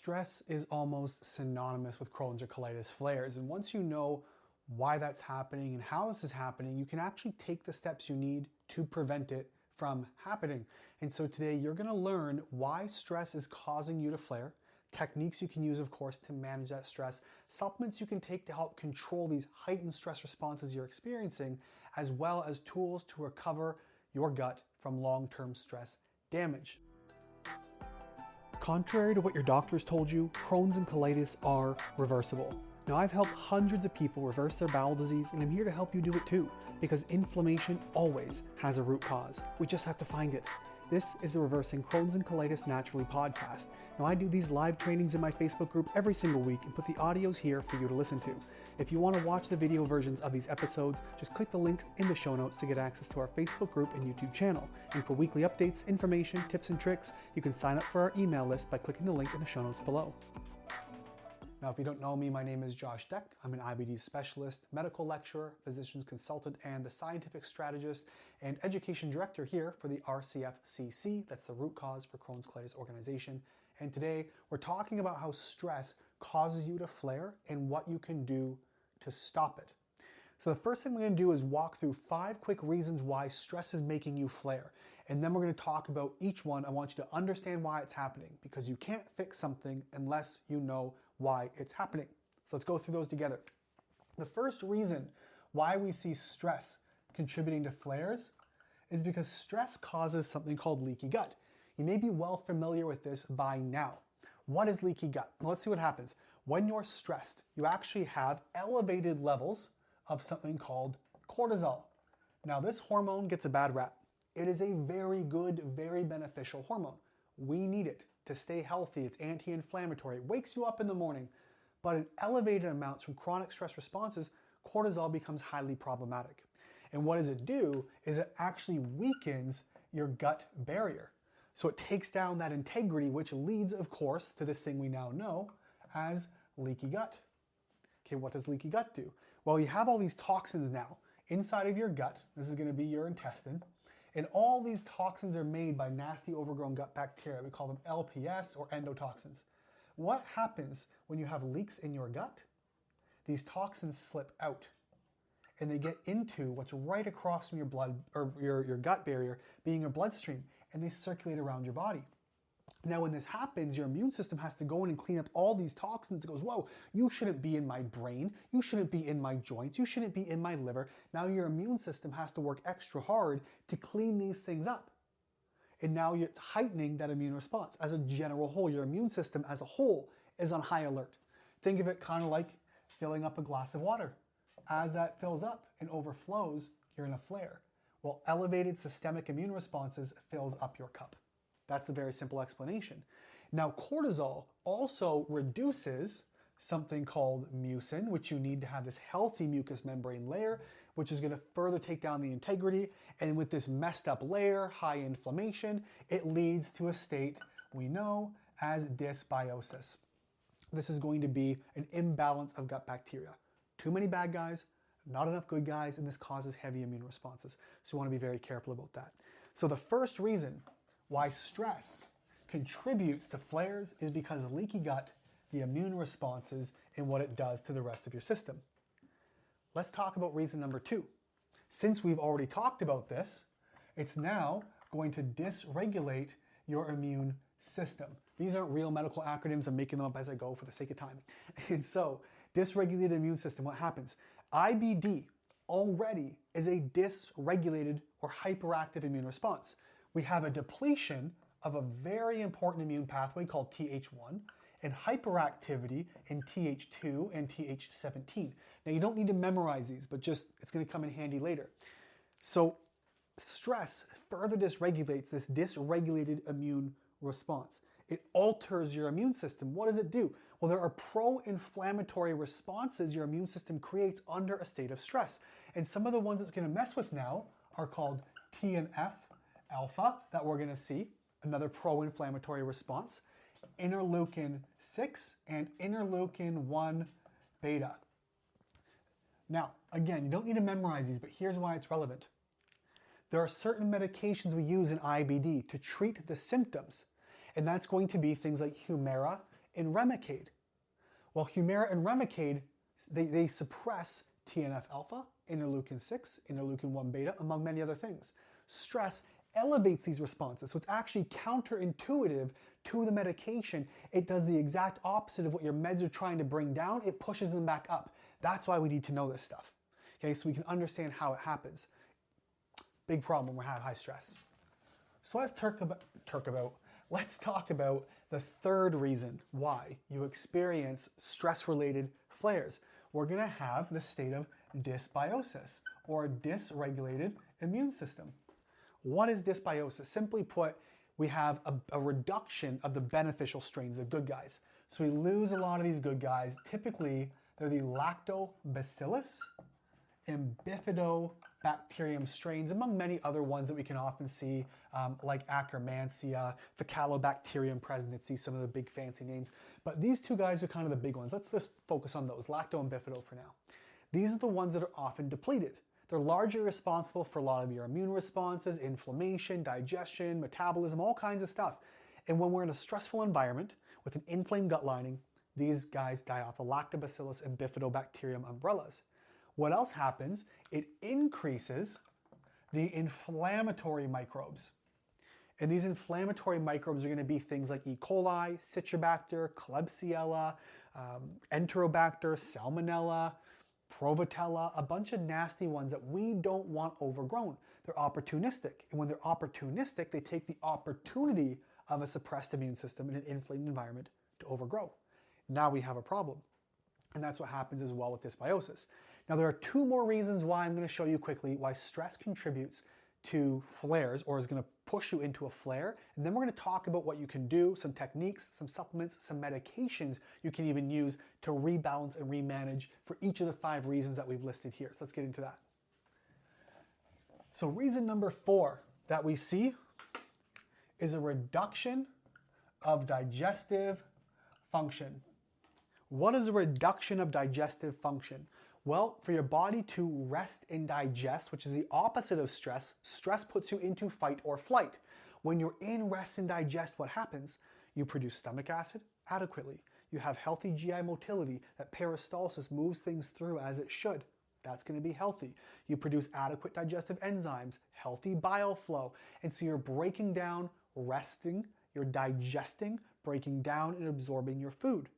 Stress is almost synonymous with Crohn's or colitis flares, and once you know why that's happening and how this is happening, you can actually take the steps you need to prevent it from happening. And so today you're going to learn why stress is causing you to flare, techniques you can use, of course, to manage that stress, supplements you can take to help control these heightened stress responses you're experiencing, as well as tools to recover your gut from long-term stress damage. Contrary to what your doctors told you, Crohn's and colitis are reversible. Now, I've helped hundreds of people reverse their bowel disease, and I'm here to help you do it too, because inflammation always has a root cause. We just have to find it. This is the Reversing Crohn's and Colitis Naturally podcast. Now, I do these live trainings in my Facebook group every single week and put the audios here for you to listen to. If you want to watch the video versions of these episodes, just click the link in the show notes to get access to our Facebook group and YouTube channel. And for weekly updates, information, tips, and tricks, you can sign up for our email list by clicking the link in the show notes below. Now, if you don't know me, my name is Josh Deck. I'm an IBD specialist, medical lecturer, physician's consultant, and the scientific strategist and education director here for the RCFCC. That's the Root Cause for Crohn's Colitis organization. And today we're talking about how stress causes you to flare and what you can do to stop it. So the first thing we're going to do is walk through 5 quick reasons why stress is making you flare. And then we're going to talk about each one. I want you to understand why it's happening, because you can't fix something unless you know why it's happening. So let's go through those together. The first reason why we see stress contributing to flares is because stress causes something called leaky gut. You may be well familiar with this by now. What is leaky gut? Well, let's see what happens. When you're stressed, you actually have elevated levels of something called cortisol. Now, this hormone gets a bad rap. It is a very good, very beneficial hormone. We need it to stay healthy. It's anti-inflammatory. It wakes you up in the morning. But in elevated amounts from chronic stress responses, cortisol becomes highly problematic. And what does it do is it actually weakens your gut barrier. So it takes down that integrity, which leads, of course, to this thing we now know as leaky gut. Okay, what does leaky gut do? Well, you have all these toxins now inside of your gut. This is going to be your intestine. And all these toxins are made by nasty overgrown gut bacteria. We call them LPS or endotoxins. What happens when you have leaks in your gut? These toxins slip out and they get into what's right across from your blood or your gut barrier, being your bloodstream, and they circulate around your body. Now, when this happens, your immune system has to go in and clean up all these toxins. It goes, whoa, you shouldn't be in my brain. You shouldn't be in my joints. You shouldn't be in my liver. Now your immune system has to work extra hard to clean these things up. And now it's heightening that immune response. As a general whole, your immune system as a whole is on high alert. Think of it kind of like filling up a glass of water. As that fills up and overflows, you're in a flare. Well, elevated systemic immune responses fills up your cup. That's the very simple explanation. Now, cortisol also reduces something called mucin, which you need to have this healthy mucous membrane layer, which is going to further take down the integrity. And with this messed up layer, high inflammation, it leads to a state we know as dysbiosis. This is going to be an imbalance of gut bacteria. Too many bad guys, not enough good guys, and this causes heavy immune responses. So you want to be very careful about that. So the first reason why stress contributes to flares is because of leaky gut, the immune responses, and what it does to the rest of your system. Let's talk about reason number 2. Since we've already talked about this, it's now going to dysregulate your immune system. These aren't real medical acronyms. I'm making them up as I go for the sake of time. And so, dysregulated immune system, what happens? IBD already is a dysregulated or hyperactive immune response. We have a depletion of a very important immune pathway called Th1 and hyperactivity in Th2 and Th17. Now, you don't need to memorize these, but just it's going to come in handy later. So stress further dysregulates this dysregulated immune response. It alters your immune system. What does it do? Well, there are pro-inflammatory responses your immune system creates under a state of stress. And some of the ones it's going to mess with now are called TNF alpha that we're going to see, another pro-inflammatory response, interleukin 6 and interleukin 1 beta. Now, again, you don't need to memorize these, but here's why it's relevant. There are certain medications we use in IBD to treat the symptoms, and that's going to be things like Humira in Remicade. Well, Humira and Remicade, they suppress TNF-alpha, interleukin-6, interleukin-1 beta, among many other things. Stress elevates these responses, so it's actually counterintuitive to the medication. It does the exact opposite of what your meds are trying to bring down. It pushes them back up. That's why we need to know this stuff, okay, so we can understand how it happens. Big problem when we have high stress. So let's talk about the third reason why you experience stress-related flares. We're going to have the state of dysbiosis, or dysregulated immune system. What is dysbiosis? Simply put, we have a reduction of the beneficial strains, the good guys. So we lose a lot of these good guys. Typically, they're the lactobacillus and bifidobacterium strains, among many other ones that we can often see, like Akkermansia, Faecalibacterium praesnitzii, some of the big fancy names. But these two guys are kind of the big ones. Let's just focus on those, lacto and bifido for now. These are the ones that are often depleted. They're largely responsible for a lot of your immune responses, inflammation, digestion, metabolism, all kinds of stuff. And when we're in a stressful environment with an inflamed gut lining, these guys die off, the lactobacillus and bifidobacterium umbrellas. What else happens? It increases the inflammatory microbes. And these inflammatory microbes are going to be things like E. coli, Citrobacter, Klebsiella, Enterobacter, Salmonella, Provotella, a bunch of nasty ones that we don't want overgrown. They're opportunistic. And when they're opportunistic, they take the opportunity of a suppressed immune system in an inflamed environment to overgrow. Now we have a problem. And that's what happens as well with dysbiosis. Now there are two more reasons why I'm going to show you quickly why stress contributes to flares, or is going to push you into a flare. And then we're going to talk about what you can do, some techniques, some supplements, some medications you can even use to rebalance and remanage for each of the 5 reasons that we've listed here. So let's get into that. So reason number 4 that we see is a reduction of digestive function. What is a reduction of digestive function? Well, for your body to rest and digest, which is the opposite of stress, stress puts you into fight or flight. When you're in rest and digest, what happens? You produce stomach acid adequately. You have healthy GI motility, that peristalsis moves things through as it should. That's going to be healthy. You produce adequate digestive enzymes, healthy bile flow. And so you're breaking down, resting, you're digesting, breaking down and absorbing your food.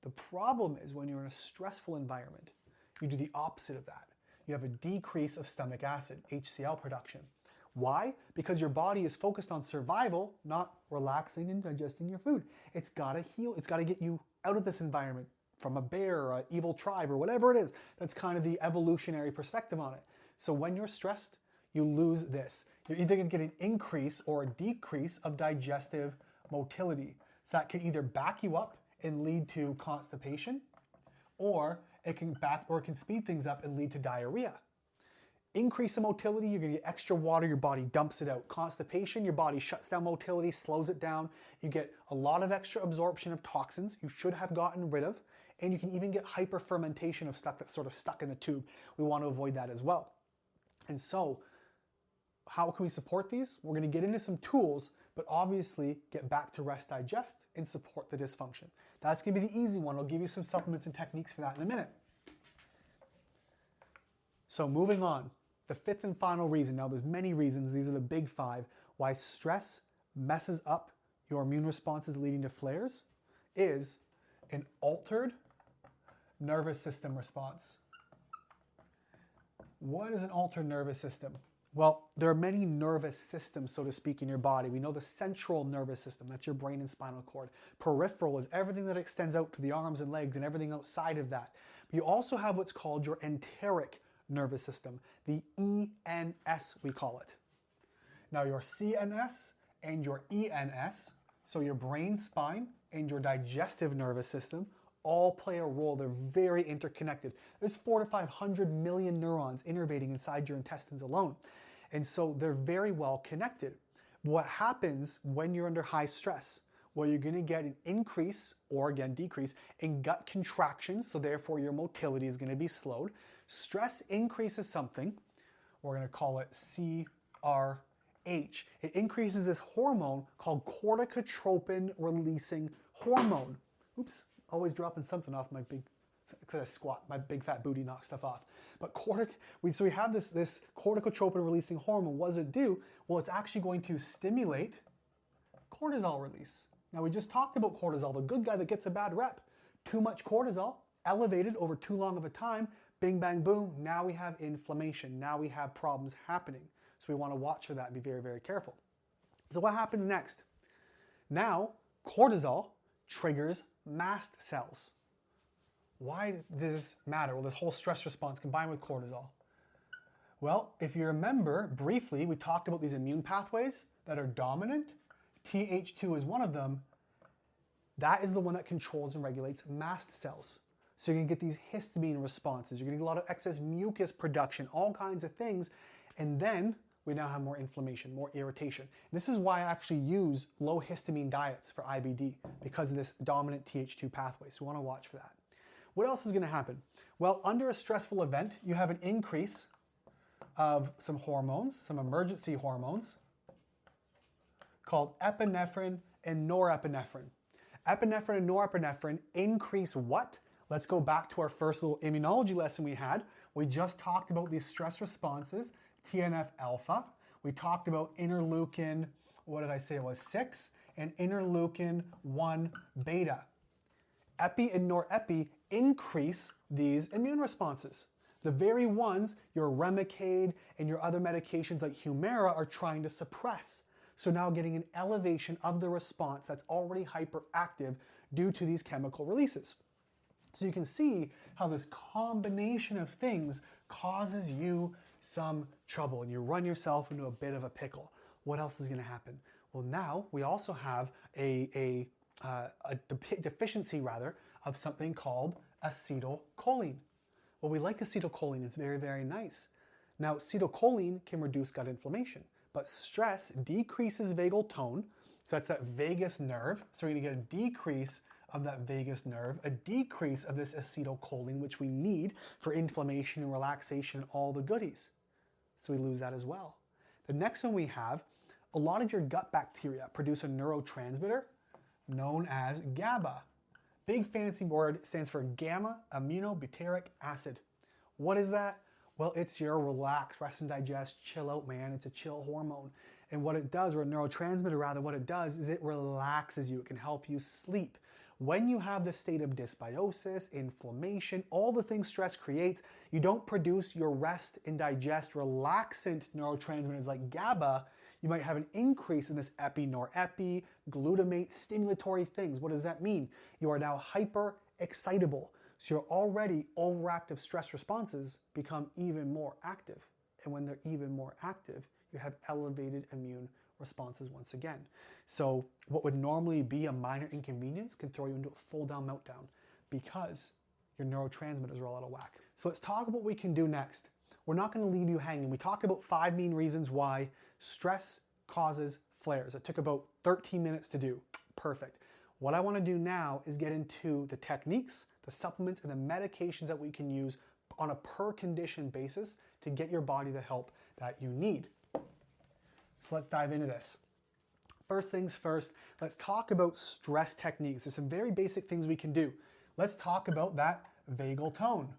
The problem is when you're in a stressful environment, you do the opposite of that. You have a decrease of stomach acid, HCl production. Why? Because your body is focused on survival, not relaxing and digesting your food. It's got to heal. It's got to get you out of this environment from a bear or an evil tribe or whatever it is. That's kind of the evolutionary perspective on it. So when you're stressed, you lose this. You're either going to get an increase or a decrease of digestive motility. So that can either back you up and lead to constipation, or it can speed things up and lead to diarrhea. Increase in motility, you're going to get extra water, your body dumps it out. Constipation, your body shuts down motility, slows it down. You get a lot of extra absorption of toxins you should have gotten rid of, and you can even get hyperfermentation of stuff that's sort of stuck in the tube. We want to avoid that as well. And so, how can we support these? We're going to get into some tools, but obviously get back to rest, digest, and support the dysfunction. That's going to be the easy one. I'll give you some supplements and techniques for that in a minute. So moving on, the 5th and final reason, now there's many reasons, these are the big 5, why stress messes up your immune responses leading to flares, is an altered nervous system response. What is an altered nervous system? Well, there are many nervous systems, so to speak, in your body. We know the central nervous system, that's your brain and spinal cord. Peripheral is everything that extends out to the arms and legs and everything outside of that. But you also have what's called your enteric nervous system, the ENS we call it. Now your CNS and your ENS, so your brain, spine, and your digestive nervous system, all play a role. They're very interconnected. There's 400 to 500 million neurons innervating inside your intestines alone. And so they're very well connected. What happens when you're under high stress? Well, you're going to get an increase, or again decrease, in gut contractions, so therefore your motility is going to be slowed. Stress increases something, we're going to call it CRH. It increases this hormone called corticotropin releasing hormone. Oops, always dropping something off my big, because I squat, my big fat booty knocks stuff off. But so we have this corticotropin releasing hormone. What does it do? Well, it's actually going to stimulate cortisol release. Now we just talked about cortisol, the good guy that gets a bad rep. Too much cortisol, elevated over too long of a time, bing, bang, boom, now we have inflammation. Now we have problems happening. So we want to watch for that and be very, very careful. So what happens next? Now, cortisol triggers mast cells. Why does this matter? Well, this whole stress response combined with cortisol. Well, if you remember briefly, we talked about these immune pathways that are dominant. Th2 is one of them. That is the one that controls and regulates mast cells. So you're going to get these histamine responses. You're going to get a lot of excess mucus production, all kinds of things. And then we now have more inflammation, more irritation. This is why I actually use low histamine diets for IBD, because of this dominant Th2 pathway. So we want to watch for that. What else is going to happen? Well, under a stressful event, you have an increase of some hormones, some emergency hormones, called epinephrine and norepinephrine. Epinephrine and norepinephrine increase what? Let's go back to our first little immunology lesson we had. We just talked about these stress responses, TNF alpha. We talked about interleukin, what did I say it was, 6, and interleukin 1 beta. Epi and norepi increase these immune responses. The very ones your Remicade and your other medications like Humira are trying to suppress. So now getting an elevation of the response that's already hyperactive due to these chemical releases. So you can see how this combination of things causes you some trouble and you run yourself into a bit of a pickle. What else is going to happen? Well, now we also have a deficiency of something called acetylcholine. Well, we like acetylcholine. It's very, very nice. Now, acetylcholine can reduce gut inflammation. But stress decreases vagal tone, so that's that vagus nerve. So we're going to get a decrease of that vagus nerve, a decrease of this acetylcholine, which we need for inflammation and relaxation and all the goodies. So we lose that as well. The next one we have, a lot of your gut bacteria produce a neurotransmitter known as GABA. Big fancy word, stands for gamma aminobutyric acid. What is that? Well, it's your relax, rest and digest, chill out, man. It's a chill hormone. And what it does, or a neurotransmitter rather, what it does is it relaxes you. It can help you sleep. When you have this state of dysbiosis, inflammation, all the things stress creates, you don't produce your rest and digest relaxant neurotransmitters like GABA. You might have an increase in this epi, norepi, glutamate, stimulatory things. What does that mean? You are now hyper excitable. So your already overactive stress responses become even more active. And when they're even more active, you have elevated immune responses once again. So what would normally be a minor inconvenience can throw you into a full-down meltdown because your neurotransmitters are all out of whack. So let's talk about what we can do next. We're not going to leave you hanging. We talked about 5 main reasons why stress causes flares. It took about 13 minutes to do. Perfect. What I want to do now is get into the techniques, the supplements, and the medications that we can use on a per condition basis to get your body the help that you need. So let's dive into this. First things first, let's talk about stress techniques. There's some very basic things we can do. Let's talk about that vagal tone.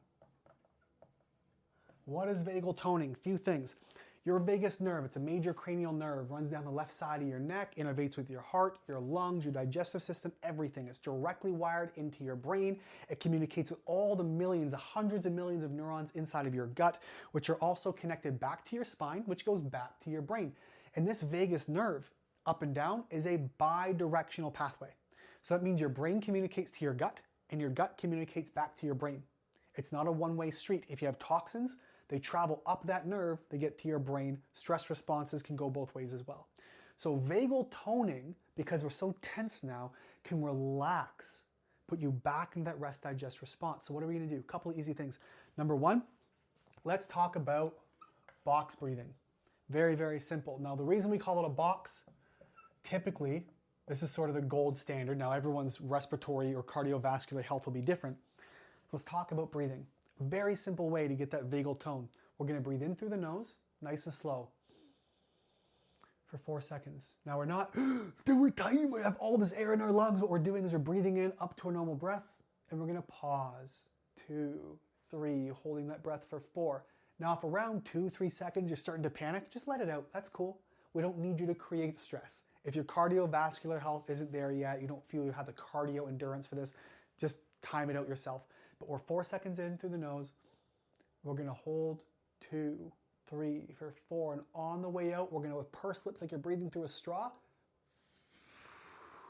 What is vagal toning? A few things. Your vagus nerve, it's a major cranial nerve, runs down the left side of your neck, innervates with your heart, your lungs, your digestive system, everything. It's directly wired into your brain. It communicates with all the millions, the hundreds of millions of neurons inside of your gut, which are also connected back to your spine, which goes back to your brain. And this vagus nerve, up and down, is a bi-directional pathway. So that means your brain communicates to your gut, and your gut communicates back to your brain. It's not a one-way street. If you have toxins, they travel up that nerve, they get to your brain. Stress responses can go both ways as well. So vagal toning, because we're so tense now, can relax, put you back into that rest digest response. So what are we going to do? A couple of easy things. Number one, let's talk about box breathing. Very, very simple. Now the reason we call it a box, typically, this is sort of the gold standard. Now everyone's respiratory or cardiovascular health will be different. Let's talk about breathing. Very simple way to get that vagal tone. We're going to breathe in through the nose, nice and slow. for 4 seconds. Now we're not, we're tight, we have all this air in our lungs. What we're doing is we're breathing in up to a normal breath, and we're gonna pause. 2, 3, holding that breath for 4. Now if around 2-3 seconds you're starting to panic, just let it out, that's cool. We don't need you to create stress. If your cardiovascular health isn't there yet, you don't feel you have the cardio endurance for this, just time it out yourself. But we're 4 seconds in through the nose. We're gonna hold 2, 3, for 4, and on the way out, we're gonna, with pursed lips like you're breathing through a straw,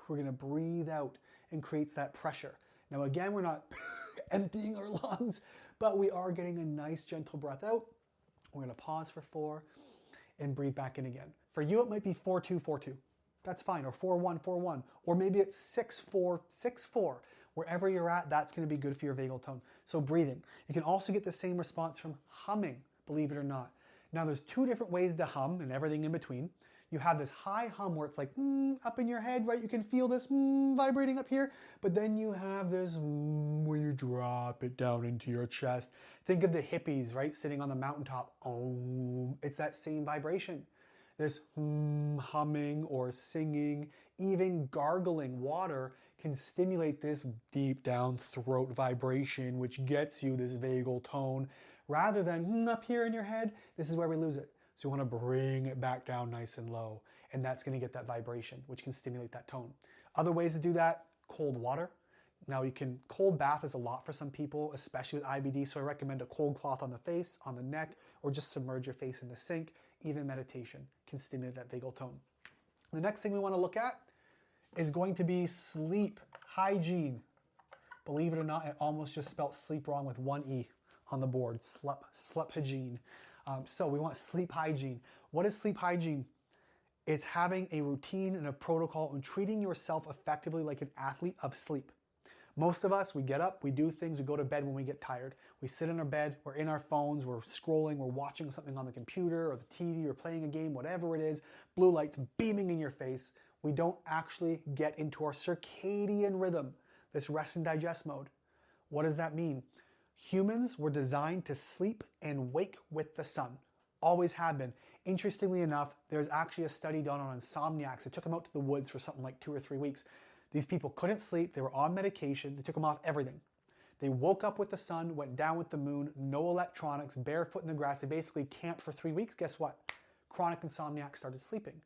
we're gonna breathe out and creates that pressure. Now again, we're not emptying our lungs, but we are getting a nice gentle breath out. We're gonna pause for 4 and breathe back in again. For you, it might be 4-2, 4-2. That's fine, or 4-1, 4-1, or maybe it's 6-4, 6-4. Wherever you're at, that's gonna be good for your vagal tone. So breathing. You can also get the same response from humming, believe it or not. Now there's 2 different ways to hum and everything in between. You have this high hum where it's like up in your head, right? You can feel this vibrating up here, but then you have this where you drop it down into your chest. Think of the hippies, right? Sitting on the mountaintop. It's that same vibration. This humming or singing, even gargling water can stimulate this deep down throat vibration, which gets you this vagal tone. Rather than up here in your head, this is where we lose it. So you want to bring it back down nice and low, and that's going to get that vibration, which can stimulate that tone. Other ways to do that, cold water. Now cold bath is a lot for some people, especially with IBD, so I recommend a cold cloth on the face, on the neck, or just submerge your face in the sink. Even meditation can stimulate that vagal tone. The next thing we want to look at is going to be sleep hygiene. Believe it or not, I almost just spelled sleep wrong with 1 E on the board, sleep hygiene. So we want sleep hygiene. What is sleep hygiene? It's having a routine and a protocol and treating yourself effectively like an athlete of sleep. Most of us, we get up, we do things, we go to bed when we get tired. We sit in our bed, we're in our phones, we're scrolling, we're watching something on the computer or the TV or playing a game, whatever it is, blue lights beaming in your face. We don't actually get into our circadian rhythm, this rest and digest mode. What does that mean? Humans were designed to sleep and wake with the sun. Always have been. Interestingly enough, there's actually a study done on insomniacs. They took them out to the woods for something like 2 or 3 weeks. These people couldn't sleep. They were on medication. They took them off everything. They woke up with the sun, went down with the moon, no electronics, barefoot in the grass. They basically camped for 3 weeks. Guess what? Chronic insomniacs started sleeping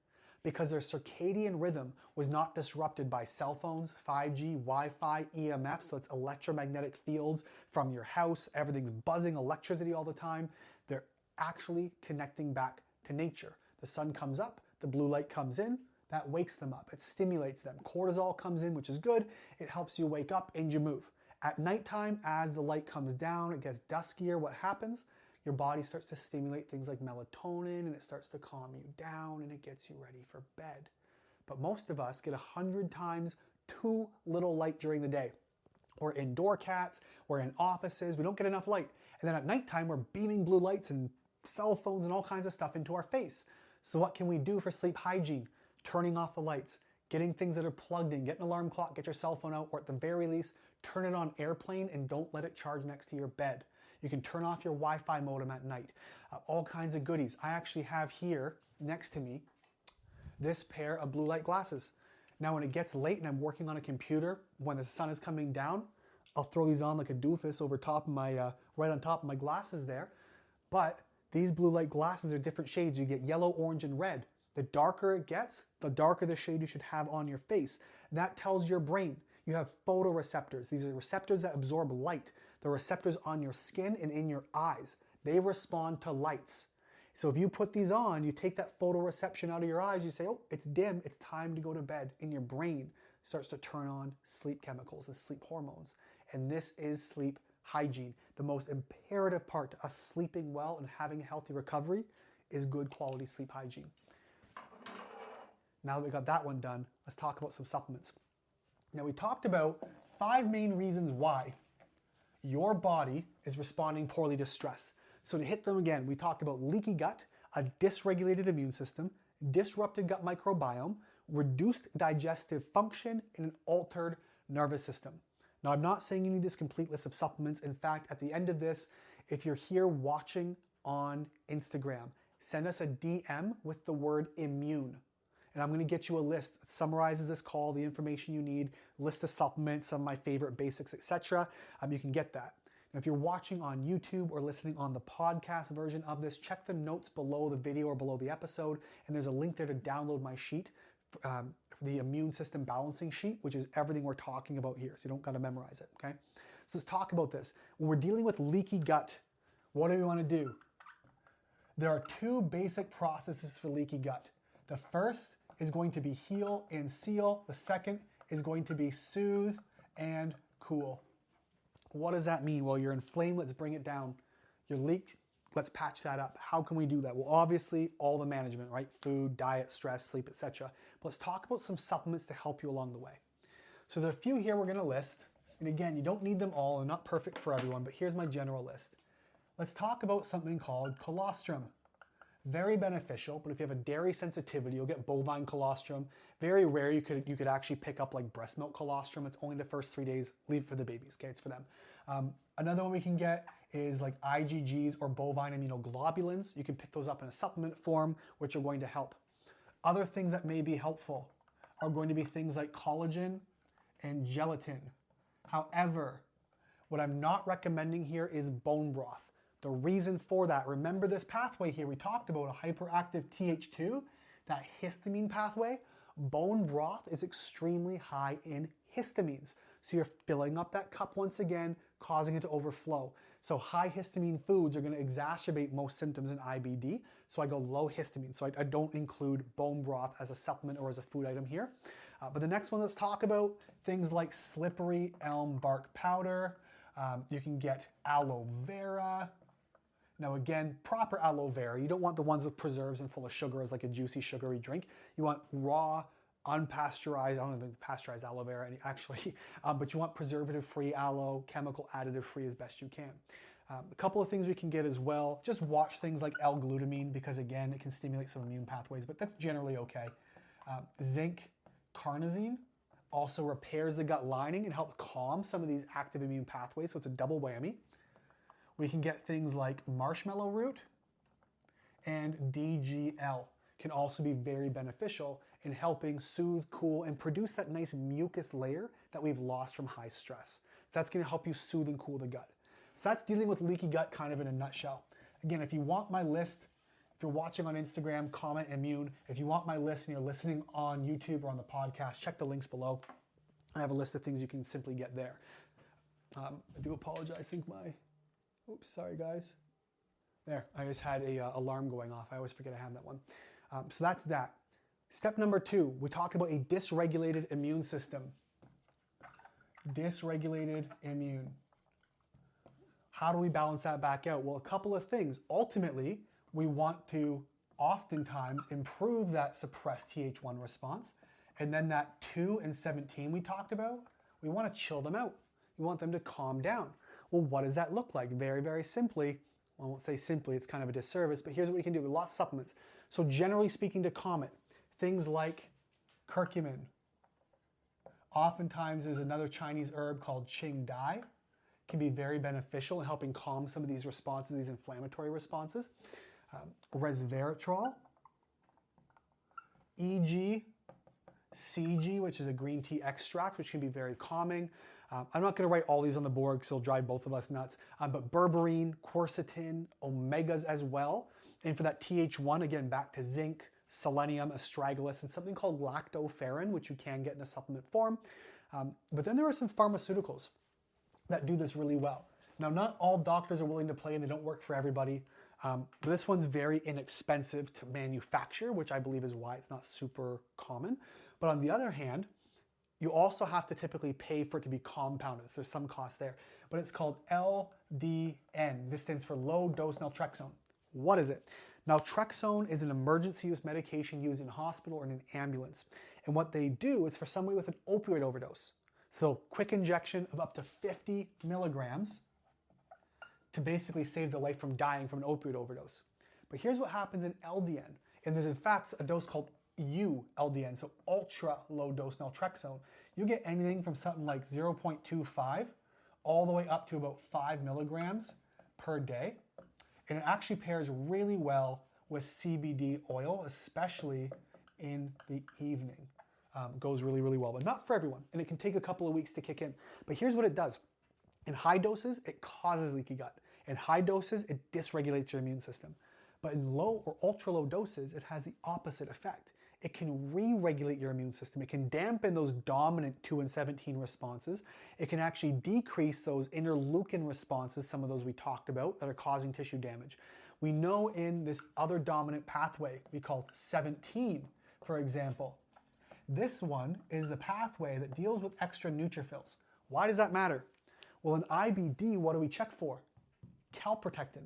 because their circadian rhythm was not disrupted by cell phones, 5G, Wi-Fi, EMF, so it's electromagnetic fields from your house. Everything's buzzing electricity all the time. They're actually connecting back to nature. The sun comes up, the blue light comes in, that wakes them up. It stimulates them. Cortisol comes in, which is good. It helps you wake up and you move. At nighttime, as the light comes down, it gets duskier. What happens? Your body starts to stimulate things like melatonin, and it starts to calm you down, and it gets you ready for bed. But most of us get 100 times too little light during the day. We're indoor cats, we're in offices, we don't get enough light. And then at nighttime, we're beaming blue lights and cell phones and all kinds of stuff into our face. So what can we do for sleep hygiene? Turning off the lights, getting things that are plugged in, get an alarm clock, get your cell phone out, or at the very least, turn it on airplane and don't let it charge next to your bed. You can turn off your Wi-Fi modem at night. All kinds of goodies. I actually have here next to me this pair of blue light glasses. Now when it gets late and I'm working on a computer, when the sun is coming down, I'll throw these on like a doofus over top of my, right on top of my glasses there. But these blue light glasses are different shades. You get yellow, orange, and red. The darker it gets, the darker the shade you should have on your face. That tells your brain you have photoreceptors. These are receptors that absorb light. The receptors on your skin and in your eyes. They respond to lights. So if you put these on, you take that photoreception out of your eyes, you say, oh, it's dim, it's time to go to bed. And your brain starts to turn on sleep chemicals and sleep hormones. And this is sleep hygiene. The most imperative part to us sleeping well and having a healthy recovery is good quality sleep hygiene. Now that we got that one done, let's talk about some supplements. Now we talked about 5 main reasons why your body is responding poorly to stress. So to hit them again, we talked about leaky gut, a dysregulated immune system, disrupted gut microbiome, reduced digestive function, and an altered nervous system. Now I'm not saying you need this complete list of supplements. In fact, at the end of this, if you're here watching on Instagram, send us a DM with the word immune. And I'm going to get you a list that summarizes this call, the information you need, list of supplements, some of my favorite basics, etc. You can get that. Now, if you're watching on YouTube or listening on the podcast version of this, check the notes below the video or below the episode, and there's a link there to download my sheet, the immune system balancing sheet, which is everything we're talking about here, so you don't got to memorize it, okay? So let's talk about this. When we're dealing with leaky gut, what do we want to do? There are two basic processes for leaky gut. The first is going to be heal and seal. The second is going to be soothe and cool. What does that mean? Well, you're inflamed, let's bring it down. You're leaked, let's patch that up. How can we do that? Well, obviously all the management, right? Food, diet, stress, sleep, etc. But let's talk about some supplements to help you along the way. So there are a few here we're gonna list. And again, you don't need them all, they're not perfect for everyone, but here's my general list. Let's talk about something called colostrum. Very beneficial, but if you have a dairy sensitivity, you'll get bovine colostrum. Very rare, you could actually pick up like breast milk colostrum. It's only the first 3 days, leave it for the babies, okay, it's for them. Another one we can get is like IgGs or bovine immunoglobulins. You can pick those up in a supplement form, which are going to help. Other things that may be helpful are going to be things like collagen and gelatin. However, what I'm not recommending here is bone broth. The reason for that, remember this pathway here, we talked about a hyperactive Th2, that histamine pathway. Bone broth is extremely high in histamines. So you're filling up that cup once again, causing it to overflow. So high histamine foods are going to exacerbate most symptoms in IBD. So I go low histamine. So I don't include bone broth as a supplement or as a food item here. But the next one, let's talk about things like slippery elm bark powder. You can get aloe vera. Now again, proper aloe vera. You don't want the ones with preserves and full of sugar as like a juicy, sugary drink. You want raw, unpasteurized, I don't think pasteurized aloe vera actually, but you want preservative-free aloe, chemical additive-free as best you can. A couple of things we can get as well, just watch things like L-glutamine because again, it can stimulate some immune pathways, but that's generally okay. Zinc carnosine also repairs the gut lining and helps calm some of these active immune pathways, so it's a double whammy. We can get things like marshmallow root and DGL can also be very beneficial in helping soothe, cool, and produce that nice mucus layer that we've lost from high stress. So that's going to help you soothe and cool the gut. So that's dealing with leaky gut kind of in a nutshell. Again, if you want my list, if you're watching on Instagram, comment immune. If you want my list and you're listening on YouTube or on the podcast, check the links below. I have a list of things you can simply get there. I do apologize. I think oops, sorry guys. There, I just had a alarm going off. I always forget I have that one. So that's that. Step number 2, we talked about a dysregulated immune system. Dysregulated immune. How do we balance that back out? Well, a couple of things. Ultimately, we want to oftentimes improve that suppressed Th1 response. And then that 2 and 17 we talked about, we want to chill them out. We want them to calm down. Well, what does that look like? Very, very simply, well, I won't say simply, it's kind of a disservice, but here's what we can do. There are lots of supplements. So generally speaking to calm it, things like curcumin. Oftentimes there's another Chinese herb called Qing Dai. Can be very beneficial in helping calm some of these responses, these inflammatory responses. Resveratrol, EG, CG, which is a green tea extract, which can be very calming. I'm not going to write all these on the board because it'll drive both of us nuts, but berberine, quercetin, omegas as well. And for that Th1, again, back to zinc, selenium, astragalus, and something called lactoferrin, which you can get in a supplement form. But then there are some pharmaceuticals that do this really well. Now, not all doctors are willing to play and they don't work for everybody. But this one's very inexpensive to manufacture, which I believe is why it's not super common. But on the other hand, you also have to typically pay for it to be compounded. So there's some cost there. But it's called LDN. This stands for low dose naltrexone. What is it? Naltrexone is an emergency use medication used in hospital or in an ambulance. And what they do is for somebody with an opioid overdose. So quick injection of up to 50 milligrams to basically save their life from dying from an opioid overdose. But here's what happens in LDN. And there's in fact a dose called ULDN, so ultra low dose naltrexone. You get anything from something like 0.25 all the way up to about 5 milligrams per day. And it actually pairs really well with CBD oil, especially in the evening. Goes really, really well, but not for everyone. And it can take a couple of weeks to kick in. But here's what it does. In high doses, it causes leaky gut. In high doses, it dysregulates your immune system. But in low or ultra low doses, it has the opposite effect. It can re-regulate your immune system. It can dampen those dominant 2 and 17 responses. It can actually decrease those interleukin responses, some of those we talked about, that are causing tissue damage. We know in this other dominant pathway we call 17, for example. This one is the pathway that deals with extra neutrophils. Why does that matter? Well, in IBD, what do we check for? Calprotectin.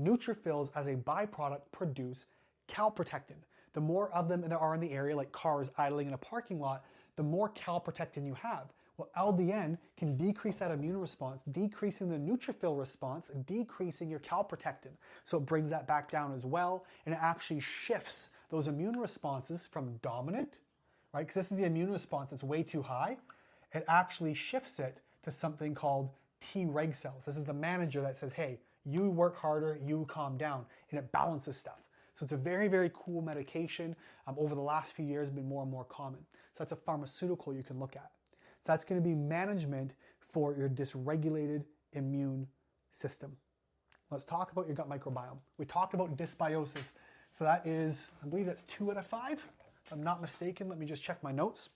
Neutrophils, as a byproduct, produce calprotectin. The more of them there are in the area, like cars idling in a parking lot, the more calprotectin you have. Well, LDN can decrease that immune response, decreasing the neutrophil response, decreasing your calprotectin. So it brings that back down as well, and it actually shifts those immune responses from dominant, right? Because this is the immune response that's way too high. It actually shifts it to something called T-reg cells. This is the manager that says, hey, you work harder, you calm down, and it balances stuff. So it's a very, very cool medication. Over the last few years, been more and more common. So that's a pharmaceutical you can look at. So that's going to be management for your dysregulated immune system. Let's talk about your gut microbiome. We talked about dysbiosis. So that is, I believe that's 2 out of 5. If I'm not mistaken, let me just check my notes.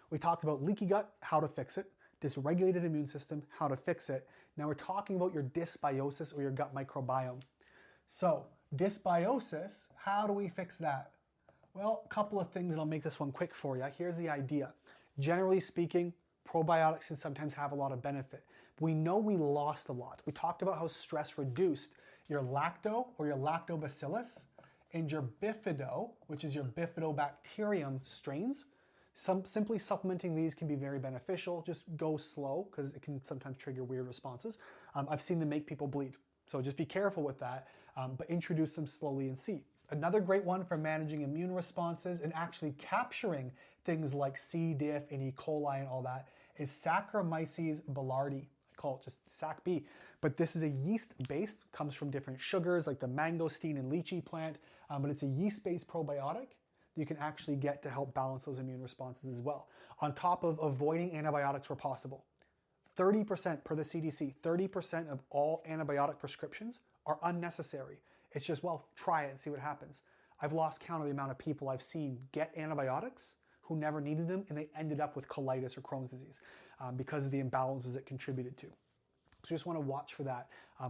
We talked about leaky gut, how to fix it. Dysregulated immune system, how to fix it. Now we're talking about your dysbiosis or your gut microbiome. So dysbiosis, how do we fix that? Well, a couple of things, and I'll make this one quick for you. Here's the idea. Generally speaking, probiotics can sometimes have a lot of benefit. But we know we lost a lot. We talked about how stress reduced your lacto or your lactobacillus and your bifido, which is your bifidobacterium strains. Simply supplementing these can be very beneficial. Just go slow because it can sometimes trigger weird responses. I've seen them make people bleed. So just be careful with that, but introduce them slowly and see. Another great one for managing immune responses and actually capturing things like C. diff and E. coli and all that is Saccharomyces boulardii. I call it just SAC-B. But this is a yeast-based, comes from different sugars like the mangosteen and lychee plant, but it's a yeast-based probiotic that you can actually get to help balance those immune responses as well. On top of avoiding antibiotics where possible. 30% per the CDC, 30% of all antibiotic prescriptions are unnecessary. It's just, well, try it and see what happens. I've lost count of the amount of people I've seen get antibiotics who never needed them, and they ended up with colitis or Crohn's disease because of the imbalances it contributed to. So you just want to watch for that.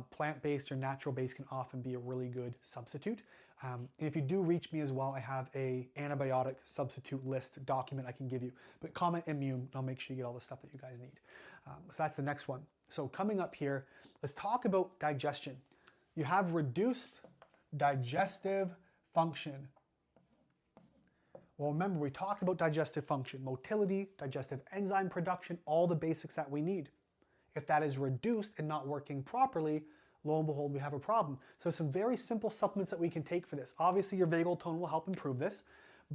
Plant-based or natural-based can often be a really good substitute. And if you do reach me as well, I have a antibiotic substitute list document I can give you. But comment immune, and I'll make sure you get all the stuff that you guys need. So that's the next one. So coming up here, let's talk about digestion. You have reduced digestive function. Well, remember, we talked about digestive function, motility, digestive enzyme production, all the basics that we need. If that is reduced and not working properly, lo and behold, we have a problem. So some very simple supplements that we can take for this. Obviously, your vagal tone will help improve this,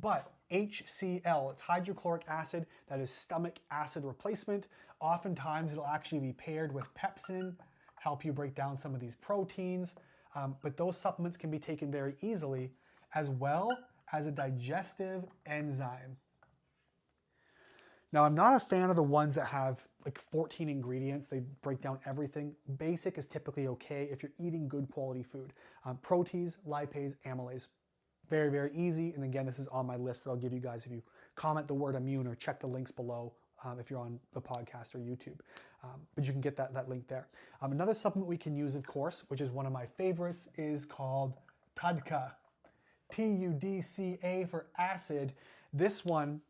but HCl, it's hydrochloric acid, that is stomach acid replacement. Oftentimes, it'll actually be paired with pepsin, help you break down some of these proteins, but those supplements can be taken very easily, as well as a digestive enzyme. Now, I'm not a fan of the ones that have like 14 ingredients. They break down everything. Basic is typically okay if you're eating good quality food. Protease, lipase, amylase. Very, very easy. And again, this is on my list that I'll give you guys if you comment the word immune or check the links below if you're on the podcast or YouTube. But you can get that link there. Another supplement we can use, of course, which is one of my favorites, is called TUDCA. TUDCA for acid. This one,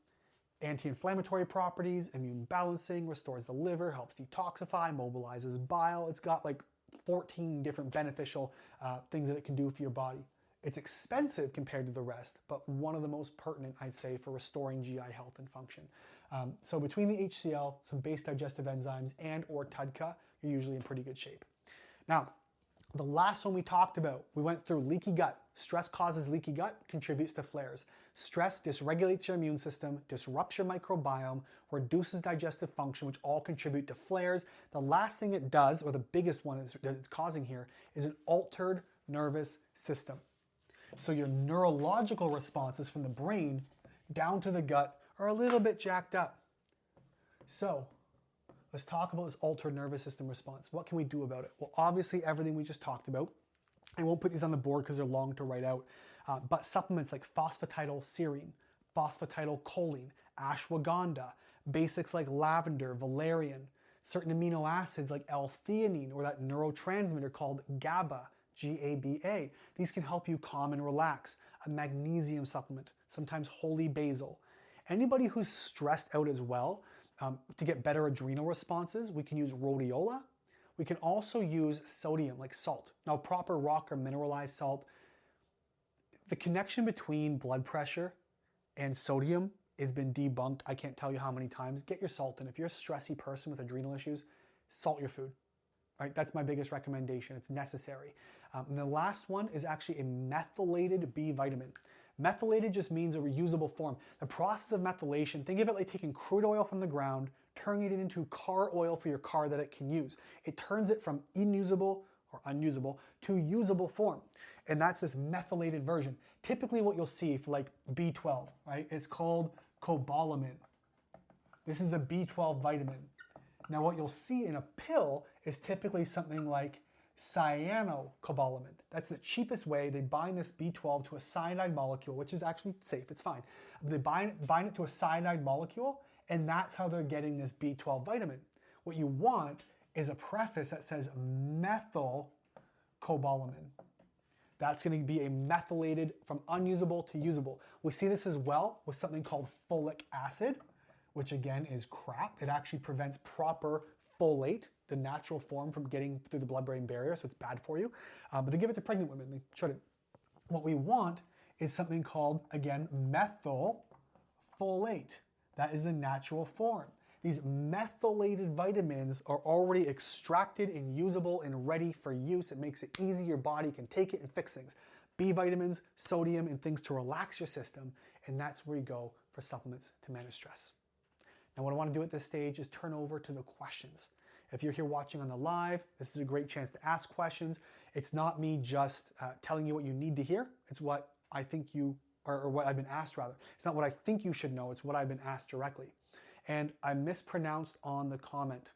anti-inflammatory properties, immune balancing, restores the liver, helps detoxify, mobilizes bile. It's got like 14 different beneficial things that it can do for your body. It's expensive compared to the rest, but one of the most pertinent, I'd say, for restoring GI health and function. So between the HCl, some base digestive enzymes, and or TUDCA, you're usually in pretty good shape. Now, the last one we talked about, we went through leaky gut. Stress causes leaky gut, contributes to flares. Stress dysregulates your immune system, disrupts your microbiome, reduces digestive function, which all contribute to flares. The last thing it does, or the biggest one that it's causing here, is an altered nervous system. So your neurological responses from the brain down to the gut are a little bit jacked up. So let's talk about this altered nervous system response. What can we do about it? Well, obviously everything we just talked about. I won't put these on the board because they're long to write out, but supplements like phosphatidylserine, phosphatidylcholine, ashwagandha, basics like lavender, valerian, certain amino acids like L-theanine or that neurotransmitter called GABA, G-A-B-A. These can help you calm and relax. A magnesium supplement, sometimes holy basil. Anybody who's stressed out as well, to get better adrenal responses, we can use rhodiola. We can also use sodium, like salt. Now, proper rock or mineralized salt, the connection between blood pressure and sodium has been debunked. I can't tell you how many times. Get your salt in. If you're a stressy person with adrenal issues, salt your food. Right? That's my biggest recommendation. It's necessary. And the last one is actually a methylated B vitamin. Methylated just means a reusable form. The process of methylation, think of it like taking crude oil from the ground, turning it into car oil for your car that it can use. It turns it from inusable or unusable to usable form. And that's this methylated version. Typically what you'll see for like B12, right? It's called cobalamin. This is the B12 vitamin. Now what you'll see in a pill is typically something like cyanocobalamin. That's the cheapest way. They bind this B12 to a cyanide molecule, which is actually safe, it's fine. They bind it to a cyanide molecule, and that's how they're getting this B12 vitamin. What you want is a preface that says methylcobalamin. That's going to be a methylated from unusable to usable. We see this as well with something called folic acid, which again is crap. It actually prevents proper folate, the natural form, from getting through the blood-brain barrier, so it's bad for you. But they give it to pregnant women, they shouldn't. What we want is something called, again, methylfolate. That is the natural form. These methylated vitamins are already extracted and usable and ready for use. It makes it easy. Your body can take it and fix things. B vitamins, sodium, and things to relax your system. And that's where you go for supplements to manage stress. Now, what I want to do at this stage is turn over to the questions. If you're here watching on the live, this is a great chance to ask questions. It's not me just telling you what you need to hear. It's what I think you, or what I've been asked rather. It's not what I think you should know. It's what I've been asked directly. And I mispronounced on the comment.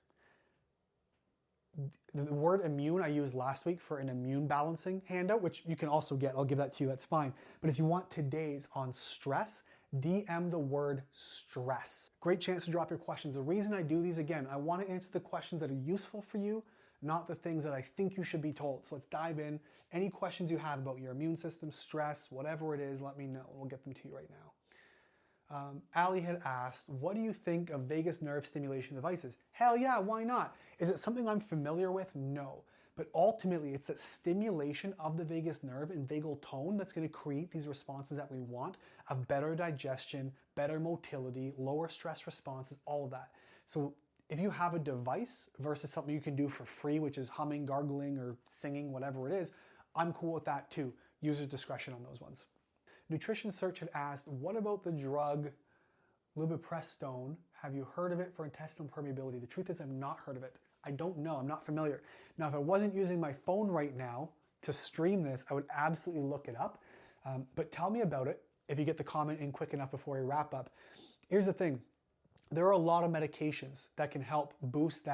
The word immune I used last week for an immune balancing handout, which you can also get. I'll give that to you, that's fine. But if you want today's on stress, DM the word stress. Great chance to drop your questions. The reason I do these, again, I want to answer the questions that are useful for you, not the things that I think you should be told. So let's dive in. Any questions you have about your immune system, stress, whatever it is, let me know. We'll get them to you right now. Ali had asked, what do you think of vagus nerve stimulation devices? Hell yeah, why not? Is it something I'm familiar with? No. But ultimately, it's that stimulation of the vagus nerve and vagal tone that's going to create these responses that we want of better digestion, better motility, lower stress responses, all of that. So if you have a device versus something you can do for free, which is humming, gargling, or singing, whatever it is, I'm cool with that too. User's discretion on those ones. Nutrition Search had asked, what about the drug lubiprostone? Have you heard of it for intestinal permeability? The truth is I've not heard of it. I don't know, I'm not familiar. Now, if I wasn't using my phone right now to stream this, I would absolutely look it up. But tell me about it if you get the comment in quick enough before we wrap up. Here's the thing. There are a lot of medications that can help boost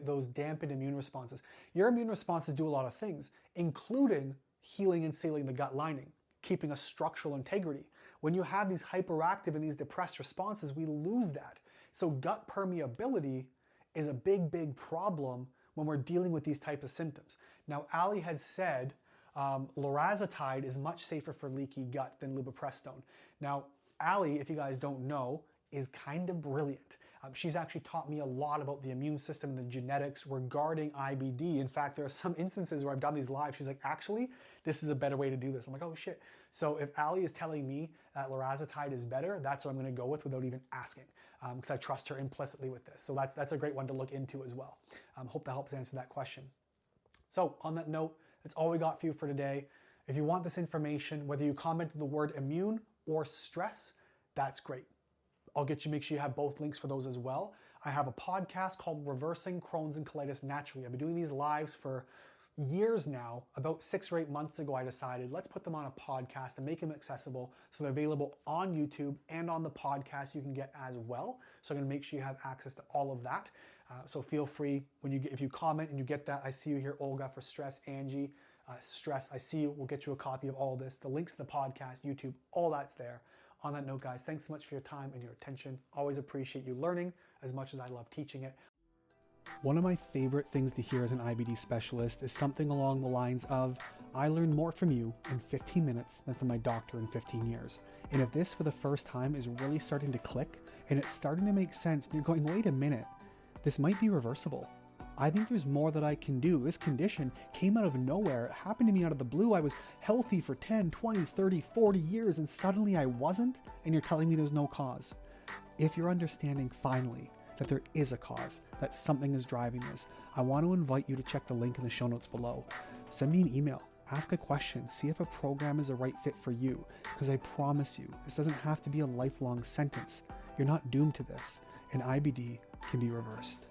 those dampened immune responses. Your immune responses do a lot of things, including healing and sealing the gut lining, keeping a structural integrity. When you have these hyperactive and these depressed responses, we lose that. So gut permeability is a big, big problem when we're dealing with these types of symptoms. Now, Ali had said lorazepam is much safer for leaky gut than lubiprostone. Now, Ali, if you guys don't know, is kind of brilliant. She's actually taught me a lot about the immune system and the genetics regarding IBD. In fact, there are some instances where I've done these live. She's like, actually, this is a better way to do this. I'm like, oh shit. So if Ali is telling me that lorazepam is better, that's what I'm going to go with without even asking, because I trust her implicitly with this. So that's a great one to look into as well. Hope that helps answer that question. So on that note, that's all we got for you for today. If you want this information, whether you commented the word immune or stress, that's great. Make sure you have both links for those as well. I have a podcast called Reversing Crohn's and Colitis Naturally. I've been doing these lives for years now. About 6 or 8 months ago, I decided let's put them on a podcast and make them accessible so they're available on YouTube and on the podcast you can get as well. So I'm gonna make sure you have access to all of that. So feel free if you comment and you get that. I see you here, Olga, for stress, Angie. Stress, I see you. We'll get you a copy of all this. The links to the podcast, YouTube, all that's there. On that note, guys, thanks so much for your time and your attention. Always appreciate you learning as much as I love teaching it. One of my favorite things to hear as an IBD specialist is something along the lines of, I learned more from you in 15 minutes than from my doctor in 15 years. And if this for the first time is really starting to click and it's starting to make sense, and you're going, wait a minute, this might be reversible. I think there's more that I can do. This condition came out of nowhere. It happened to me out of the blue. I was healthy for 10, 20, 30, 40 years and suddenly I wasn't, and you're telling me there's no cause. If you're understanding finally that there is a cause, that something is driving this, I want to invite you to check the link in the show notes below. Send me an email, ask a question, see if a program is a right fit for you, because I promise you, this doesn't have to be a lifelong sentence. You're not doomed to this, and IBD can be reversed.